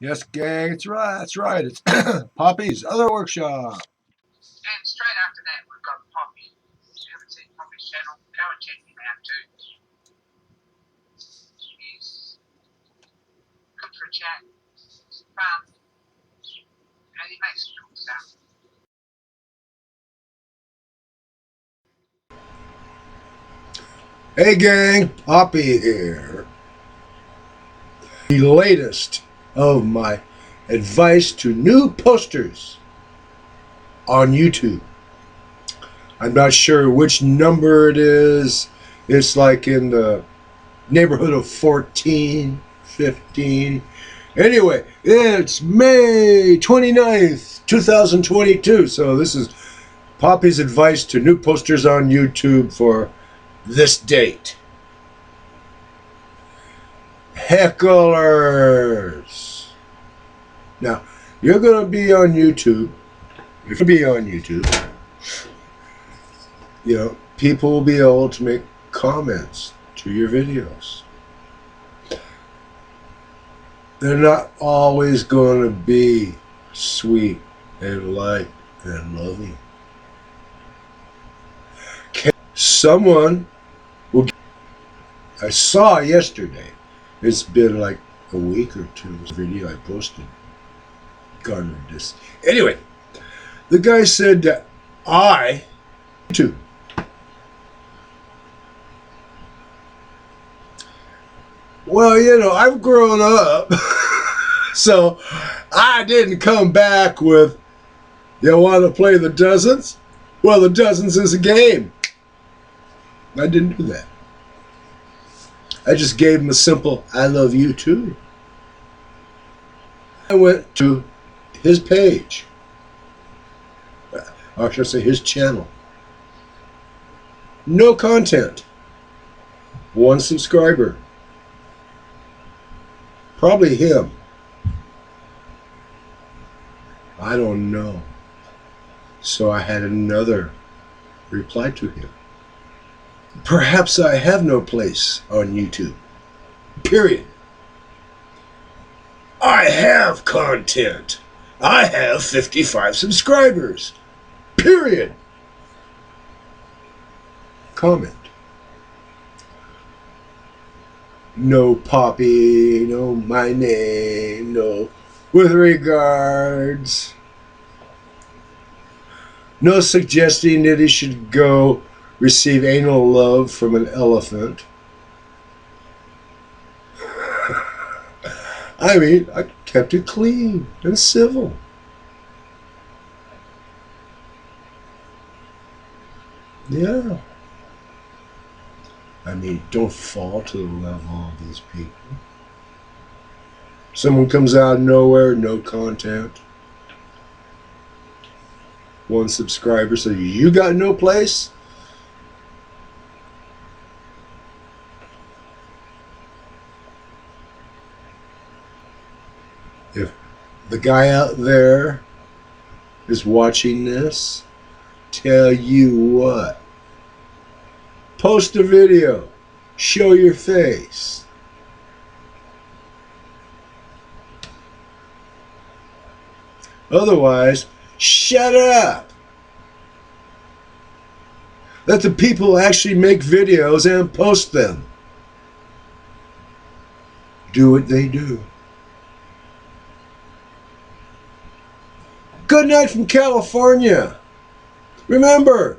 Yes, gang, it's right. That's right. It's Poppy's other workshop. And straight after that, we've got Poppy. If you haven't seen Poppy's channel, go and check him out too. He's good for a chat, he's fun, and he makes cool stuff. Hey, gang, Poppy here. The latest of my advice to new posters on YouTube. I'm not sure which number it is. It's like in the neighborhood of 14, 15. Anyway, it's May 29th, 2022. So this is Poppy's advice to new posters on YouTube for this date. Hecklers. Now, you're going to be on YouTube. If you be on YouTube, you know, people will be able to make comments to your videos. They're not always going to be sweet and light and loving. Someone will. I saw yesterday. It's been like a week or two. Video I posted garnered this. Anyway, the guy said that YouTube. Well, you know, I've grown up, so I didn't come back with, you want to play the dozens? Well, the dozens is a game. I didn't do that. I just gave him a simple, I love you too. I went to his page, or should I say his channel. No content. 1 subscriber. Probably him. I don't know. So I had another reply to him. Perhaps I have no place on YouTube. Period. I have content. I have 55 subscribers. Period. Comment. No Poppy, no my name, no with regards. No suggesting that he should go receive anal love from an elephant. I mean, I kept it clean and civil. Yeah. I mean, don't fall to the level of these people. Someone comes out of nowhere, no content. 1 subscriber, so you got no place? If the guy out there is watching this, tell you what. Post a video. Show your face. Otherwise, shut up. Let the people actually make videos and post them. Do what they do. Good night from California. Remember,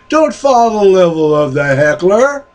don't follow the level of the heckler.